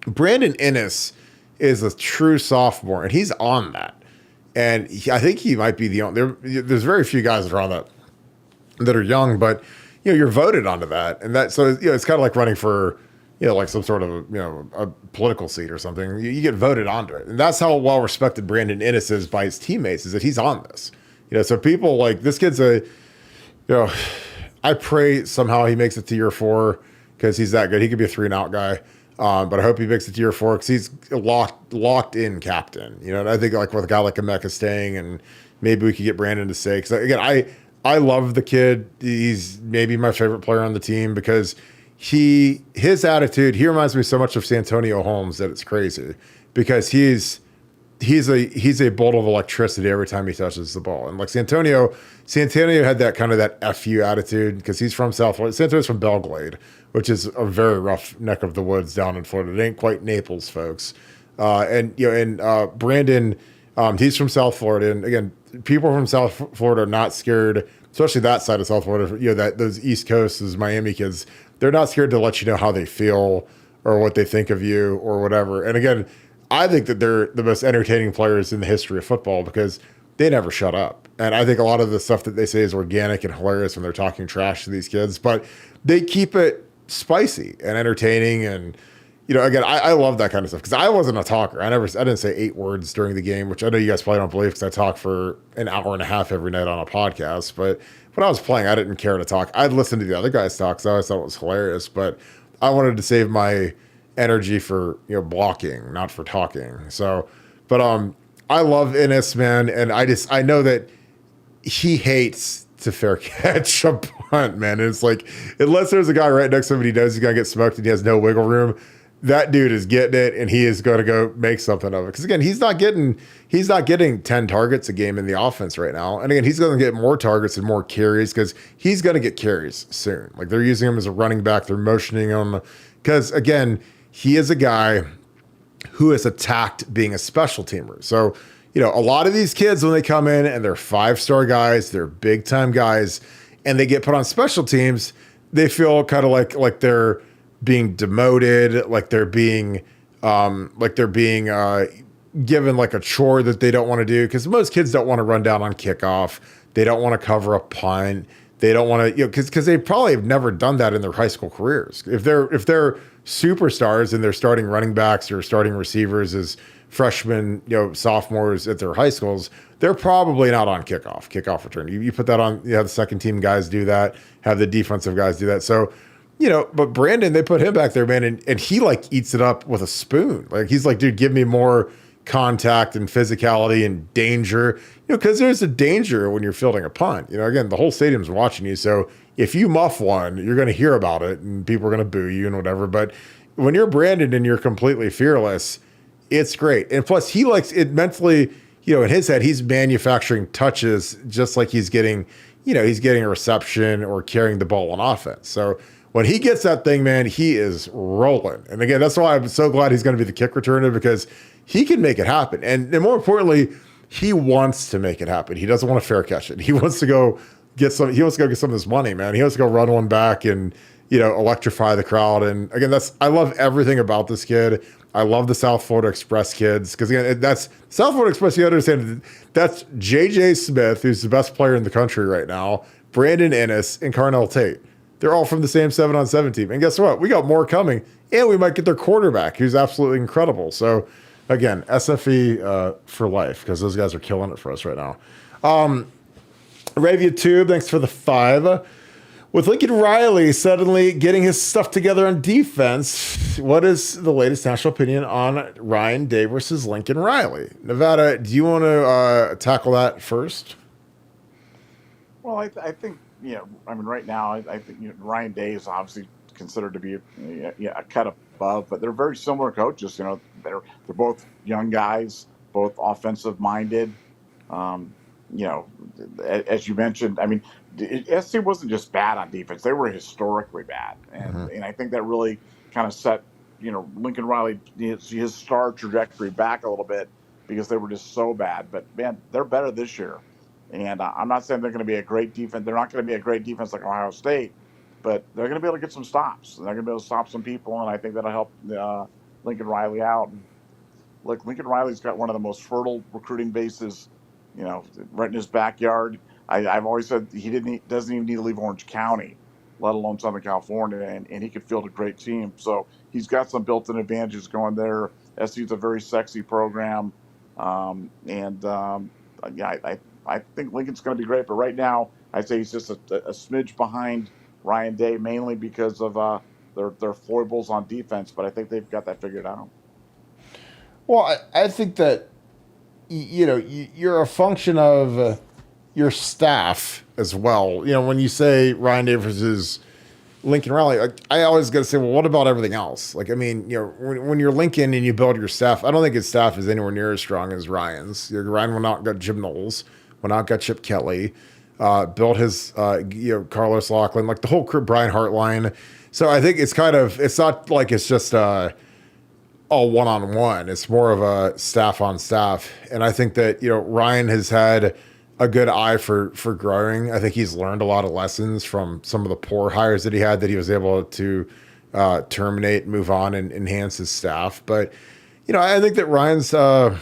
Brandon Innis is a true sophomore, and he's on that. And I think he might be the only. There's very few guys that are on that are young, but you're voted onto that, and that so it's kind of like running for like some sort of a political seat or something. You get voted onto it, and that's how well respected Brandon Innis is by his teammates, is that he's on this. So people like this kid's I pray somehow he makes it to year 4 because he's that good. He could be a 3-and-out guy. But I hope he makes it to year 4 because he's locked in captain. And I think like with a guy like Emeka staying, and maybe we could get Brandon to stay. Because again, I love the kid. He's maybe my favorite player on the team because his attitude. He reminds me so much of Santonio Holmes that it's crazy. Because he's a bolt of electricity every time he touches the ball. And like Santonio had that kind of that FU attitude because he's from South Florida. Santonio's from Belglade, which is a very rough neck of the woods down in Florida. It ain't quite Naples, folks. And Brandon, he's from South Florida. And again, people from South Florida are not scared, especially that side of South Florida. That those East Coast, those Miami kids, they're not scared to let you know how they feel or what they think of you or whatever. And again, I think that they're the most entertaining players in the history of football because they never shut up. And I think a lot of the stuff that they say is organic and hilarious when they're talking trash to these kids, but they keep it spicy and entertaining. And, again, I love that kind of stuff because I wasn't a talker. I didn't say 8 words during the game, which I know you guys probably don't believe because I talk for an hour and a half every night on a podcast. But when I was playing, I didn't care to talk. I'd listen to the other guys talk because I always thought it was hilarious, but I wanted to save my energy for blocking, not for talking. So, but I love Innis, man, and I know that he hates to fair catch a punt, man. And it's like unless there's a guy right next to him and he knows he's gonna get smoked and he has no wiggle room, that dude is getting it and he is going to go make something of it. Because again, he's not getting 10 targets a game in the offense right now. And again, he's going to get more targets and more carries because he's going to get carries soon. Like they're using him as a running back, they're motioning him because again, he is a guy who has attacked being a special teamer. So, a lot of these kids, when they come in and they're 5-star guys, they're big time guys, and they get put on special teams, they feel kind of like they're being demoted, like they're being given like a chore that they don't want to do. Because most kids don't want to run down on kickoff. They don't want to cover a punt. They don't want to, because they probably have never done that in their high school careers. If they're superstars and they're starting running backs or starting receivers as freshmen, sophomores at their high schools, they're probably not on kickoff return. You put that on, have the second team guys do that, have the defensive guys do that. So, but Brandon, they put him back there, man, and he like eats it up with a spoon. Like he's like, dude, give me more contact and physicality and danger, because there's a danger when you're fielding a punt. Again, the whole stadium's watching you. So if you muff one, you're going to hear about it and people are going to boo you and whatever. But when you're Brandon and you're completely fearless, it's great. And plus he likes it mentally, in his head, he's manufacturing touches just like he's getting a reception or carrying the ball on offense. So when he gets that thing, man, he is rolling. And again, that's why I'm so glad he's going to be the kick returner, because he can make it happen. And more importantly, he wants to make it happen. He doesn't want to fair catch it. He wants to go get some of this money, man. He wants to go run one back and, electrify the crowd. And again, I love everything about this kid. I love the South Florida Express kids. Because again, that's South Florida Express. You understand that's JJ Smith, who's the best player in the country right now, Brandon Innis, and Carnell Tate. They're all from the same 7-on-7 team. And guess what? We got more coming. And we might get their quarterback, who's absolutely incredible. So again, SFE for life, because those guys are killing it for us right now. Ravia Tube, thanks for the 5. With Lincoln Riley suddenly getting his stuff together on defense, what is the latest national opinion on Ryan Day versus Lincoln Riley? Nevada, do you want to tackle that first? Well, I think, right now, I think Ryan Day is obviously considered to be a cut above, but they're very similar coaches. They're both young guys, both offensive minded. As you mentioned, SC wasn't just bad on defense; they were historically bad, and I think that really kind of set Lincoln Riley his star trajectory back a little bit. because they were just so bad. But man, they're better this year. And I'm not saying they're going to be a great defense. They're not going to be a great defense like Ohio State, but they're going to be able to get some stops. They're going to be able to stop some people, and I think that'll help Lincoln Riley out. And look, Lincoln Riley's got one of the most fertile recruiting bases, right in his backyard. I've always said doesn't even need to leave Orange County, let alone Southern California, and he could field a great team. So he's got some built-in advantages going there. SU's a very sexy program, yeah, I think Lincoln's going to be great. But right now, I'd say he's just a smidge behind Ryan Day, mainly because of their foibles on defense. But I think they've got that figured out. Well, I think that you're a function of your staff as well. When you say Ryan Day versus Lincoln Riley, I always got to say, well, what about everything else? When you're Lincoln and you build your staff, I don't think his staff is anywhere near as strong as Ryan's. Ryan went out and got Jim Knowles, went out and got Chip Kelly, built his Carlos Loughlin, like the whole crew, Brian Hartline. So I think it's not like it's just all one-on-one. It's more of a staff on staff. And I think that, Ryan has had a good eye for growing. I think he's learned a lot of lessons from some of the poor hires that he had that he was able to terminate, move on, and enhance his staff. But, I think that Ryan's had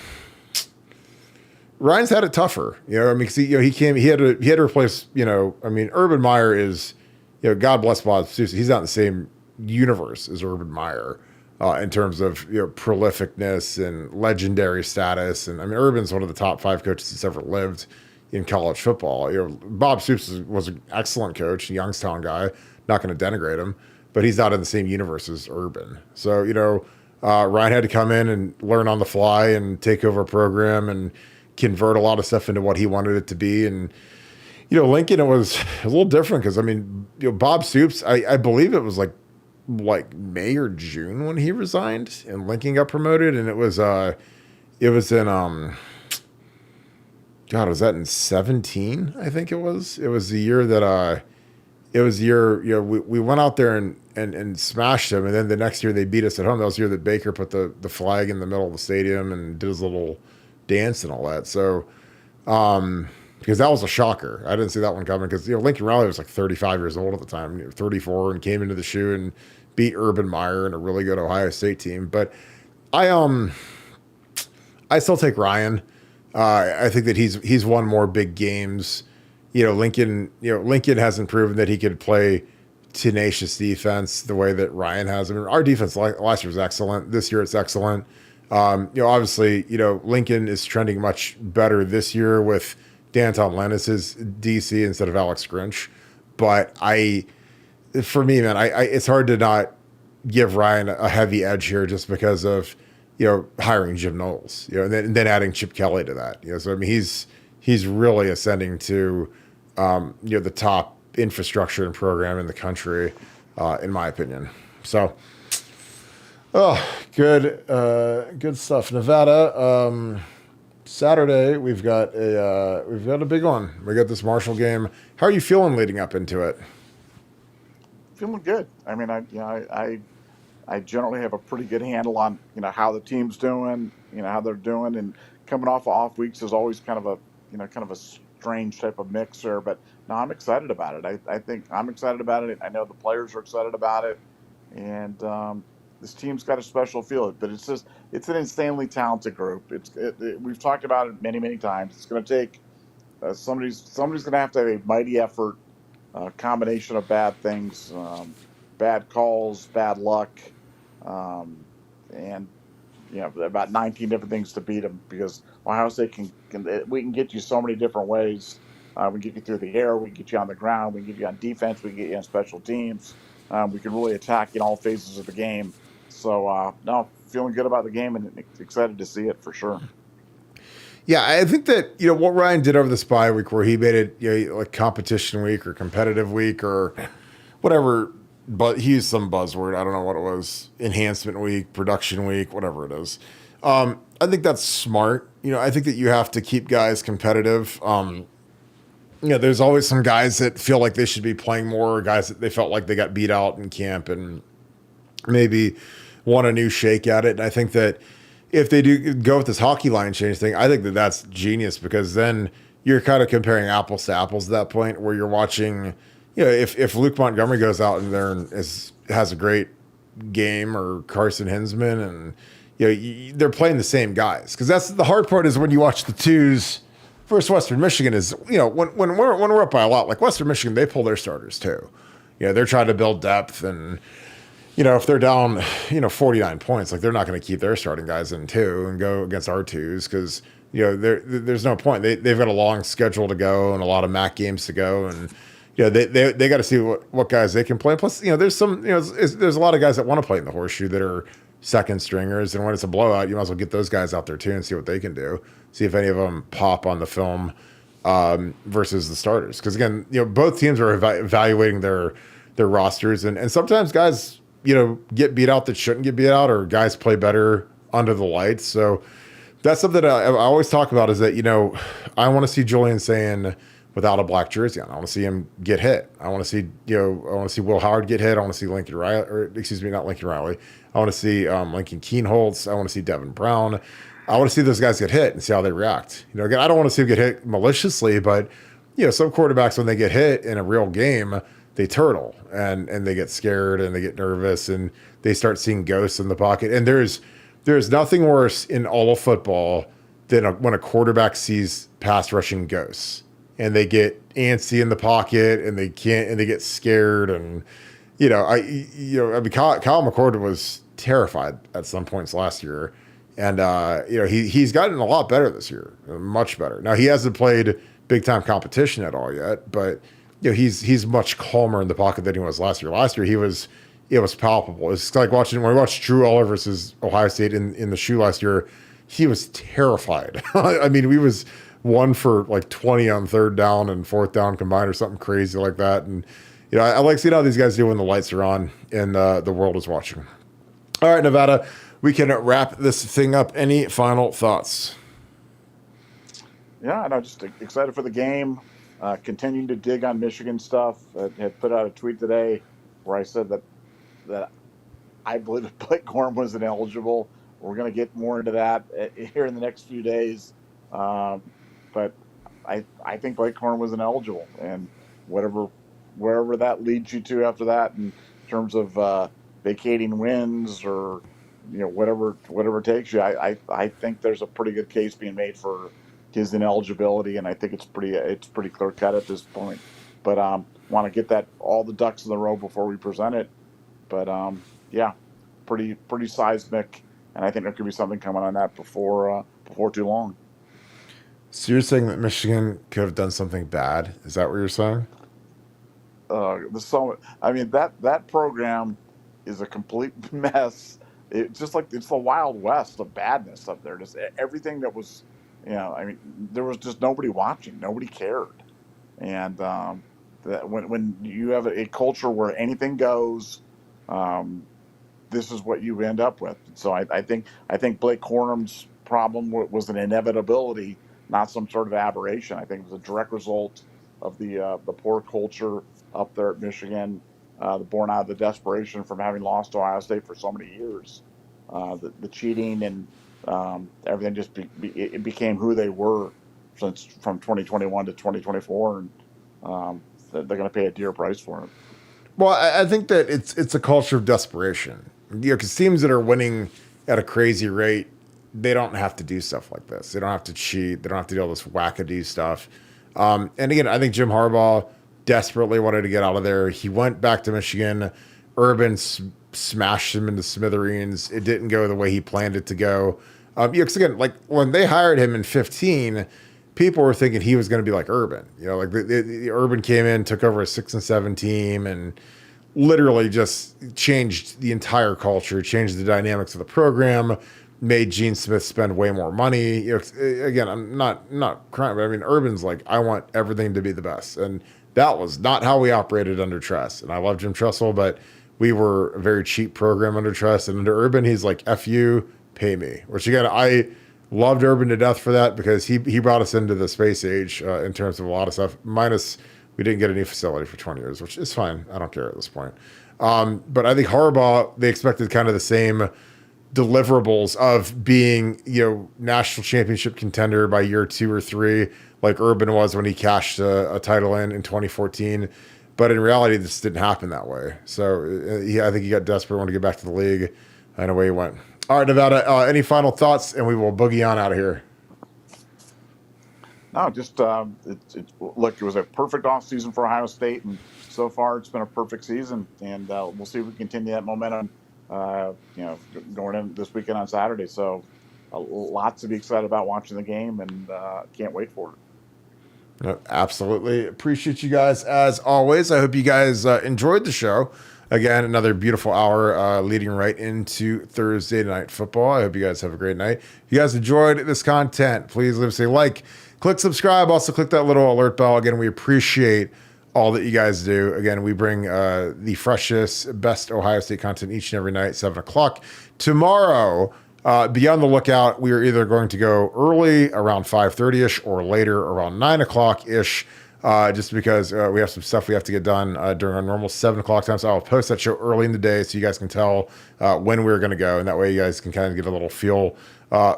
it tougher. Because he had to replace, Urban Meyer is, God bless Bob Stoops. He's not in the same universe as Urban Meyer. In terms of prolificness and legendary status. And Urban's one of the top 5 coaches that's ever lived in college football. Bob Stoops was an excellent coach, a Youngstown guy, not going to denigrate him, but he's not in the same universe as Urban. So, Ryan had to come in and learn on the fly and take over a program and convert a lot of stuff into what he wanted it to be. And, Lincoln, it was a little different because, Bob Stoops, I believe it was like May or June when he resigned and Lincoln got promoted. And it was in, God, was that in 17? I think it was. It was the year that, we went out there and smashed them. And then the next year they beat us at home. That was the year that Baker put the flag in the middle of the stadium and did his little dance and all that. So, because that was a shocker. I didn't see that one coming because, Lincoln Riley was like 35 years old at the time, 34, and came into the shoe and beat Urban Meyer and a really good Ohio State team. But I still take Ryan. I think that he's won more big games. Lincoln hasn't proven that he could play tenacious defense the way that Ryan has. Our defense last year was excellent. This year it's excellent. Obviously, Lincoln is trending much better this year with Danton Lennis is DC instead of Alex Grinch. But for me, man, it's hard to not give Ryan a heavy edge here just because of, hiring Jim Knowles, and then adding Chip Kelly to that. So he's really ascending to, the top infrastructure and program in the country, in my opinion. So, good stuff. Nevada, Saturday we've got a big one. We got this Marshall game. How are you feeling leading up into it? Feeling good. I generally have a pretty good handle on how the team's doing, how they're doing, and coming off weeks is always kind of a strange type of mixer. But no, I'm excited about it. I think I'm excited about it. I know the players are excited about it, and this team's got a special feel. But it's an insanely talented group. We've talked about it many times. It's going to take somebody's going to have a mighty effort, combination of bad things, bad calls, bad luck, and about 19 different things to beat them, because Ohio State we can get you so many different ways. We can get you through the air, we can get you on the ground, we can get you on defense, we can get you on special teams. We can really attack in all phases of the game. So no, feeling good about the game and excited to see it for sure. Yeah, I think that, what Ryan did over this bye week where he made it, like competition week or competitive week or whatever, but he used some buzzword. I don't know what it was. Enhancement week, production week, whatever it is. I think that's smart. I think that you have to keep guys competitive. There's always some guys that feel like they should be playing more, or guys that they felt like they got beat out in camp and maybe want a new shake at it. And I think that, if they do go with this hockey line change thing, I think that that's genius, because then you're kind of comparing apples to apples at that point, where you're watching, if Luke Montgomery goes out and there and has a great game, or Carson Hinsman, and they're playing the same guys, because that's the hard part, is when you watch the twos versus Western Michigan, is when we're up by a lot, like Western Michigan, they pull their starters too. They're trying to build depth, and if they're down 49 points, like, they're not going to keep their starting guys in two and go against our twos, because there's no point. They've got a long schedule to go and a lot of MAC games to go, and they got to see what guys they can play. Plus, there's there's a lot of guys that want to play in the horseshoe that are second stringers, and when it's a blowout, you might as well get those guys out there too and see what they can do. See if any of them pop on the film versus the starters. Because again, both teams are evaluating their rosters, and sometimes guys get beat out that shouldn't get beat out, or guys play better under the lights. So that's something that I always talk about, is that I want to see Julian saying without a black jersey on. I want to see him get hit. I want to see Will Howard get hit. I want to see Lincoln Riley, or excuse me, not Lincoln Riley. I want to see Lincoln Keenholz. I want to see Devin Brown. I want to see those guys get hit and see how they react. Again, I don't want to see them get hit maliciously, but some quarterbacks, when they get hit in a real game, they turtle and they get scared and they get nervous and they start seeing ghosts in the pocket. And there's nothing worse in all of football than when a quarterback sees pass rushing ghosts and they get antsy in the pocket and they get scared. And Kyle McCord was terrified at some points last year, and he's gotten a lot better this year, much better. Now, he hasn't played big time competition at all yet, but he's much calmer in the pocket than he was last year. Last year, it was palpable. It's like when we watched Drew Aller versus Ohio State in the shoe last year. He was terrified. I mean, we was 1 for like 20 on third down and fourth down combined, or something crazy like that. And I like seeing how these guys do when the lights are on and the world is watching. All right, Nevada, we can wrap this thing up. Any final thoughts? Yeah, no, just excited for the game. Continuing to dig on Michigan stuff. I had put out a tweet today where I said that I believe that Blake Corum was ineligible. We're going to get more into that here in the next few days. But I think Blake Corum was ineligible, and wherever that leads you to after that, in terms of vacating wins or whatever it takes you, I think there's a pretty good case being made for his ineligibility, and I think it's pretty clear cut at this point. But want to get all the ducks in a row before we present it. But yeah, pretty seismic, and I think there could be something coming on that before too long. So you're saying that Michigan could have done something bad? Is that what you're saying? That program is a complete mess. It's just like it's the Wild West of badness up there. Just everything that was, there was just nobody watching, nobody cared, and that when you have a culture where anything goes, this is what you end up with. So I think Blake Corum's problem was an inevitability, not some sort of aberration. I think it was a direct result of the poor culture up there at Michigan, born out of the desperation from having lost to Ohio State for so many years. The cheating and everything just it became who they were from 2021 to 2024, and they're going to pay a dear price for it. Well, I think that it's a culture of desperation. Because teams that are winning at a crazy rate, they don't have to do stuff like this. They don't have to cheat. They don't have to do all this wackadoo stuff. And again, I think Jim Harbaugh desperately wanted to get out of there. He went back to Michigan. Urban smashed him into smithereens. It didn't go the way he planned it to go. Because again, like when they hired him in 2015, people were thinking he was going to be like Urban. Like the Urban came in, took over a 6-7 team, and literally just changed the entire culture, changed the dynamics of the program, made Gene Smith spend way more money. Again, I'm not crying, but I mean, Urban's like, I want everything to be the best. And that was not how we operated under Tress. And I love Jim Tressel, but we were a very cheap program under Tress. And under Urban, he's like, F you, pay me. Which again, I loved Urban to death for that, because he brought us into the space age in terms of a lot of stuff, minus we didn't get a new facility for 20 years, which is fine. I don't care at this point. But I think Harbaugh, they expected kind of the same deliverables of being, national championship contender by year 2 or 3, like Urban was when he cashed a title in 2014. But in reality, this didn't happen that way. So I think he got desperate, wanted to get back to the league, and away he went. All right, Nevada, any final thoughts? And we will boogie on out of here. No, just look, it was a perfect offseason for Ohio State, and so far it's been a perfect season. And we'll see if we continue that momentum, going in this weekend on Saturday. So lots to be excited about watching the game, and can't wait for it. Absolutely. Appreciate you guys as always. I hope you guys enjoyed the show. Again, another beautiful hour leading right into Thursday night football. I hope you guys have a great night. If you guys enjoyed this content, please leave us a like, click subscribe. Also click that little alert bell. Again, we appreciate all that you guys do. Again, we bring the freshest, best Ohio State content each and every night, 7 o'clock. Tomorrow, be on the lookout. We are either going to go early around 5:30ish or later around 9 o'clock-ish, just because we have some stuff we have to get done during our normal 7 o'clock time. So I'll post that show early in the day so you guys can tell when we're going to go. And that way you guys can kind of get a little feel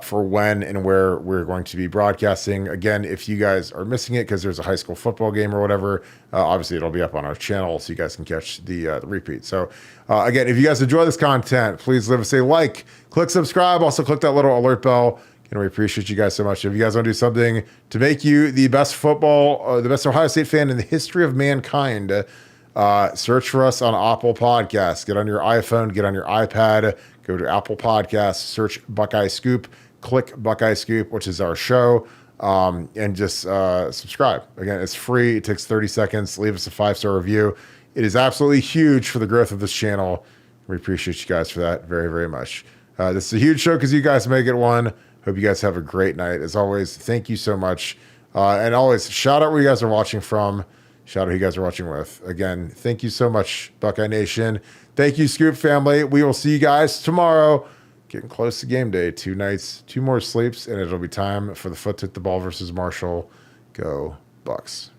for when and where we're going to be broadcasting. Again, if you guys are missing it because there's a high school football game or whatever, obviously it'll be up on our channel so you guys can catch the repeat. So again, if you guys enjoy this content, please leave us a like, click subscribe, also click that little alert bell. And we appreciate you guys so much. If you guys want to do something to make you the best the best Ohio State fan in the history of mankind, search for us on Apple Podcasts. Get on your iPhone, get on your iPad, go to Apple Podcasts, search Buckeye Scoop, click Buckeye Scoop, which is our show, and just subscribe. Again, it's free. It takes 30 seconds. Leave us a 5-star review. It is absolutely huge for the growth of this channel. We appreciate you guys for that very, very much. This is a huge show because you guys make it one. Hope you guys have a great night. As always, thank you so much. And always, shout out where you guys are watching from. Shout out who you guys are watching with. Again, thank you so much, Buckeye Nation. Thank you, Scoop family. We will see you guys tomorrow. Getting close to game day. 2 nights, 2 more sleeps, and it'll be time for the foot to hit the ball versus Marshall. Go Bucks.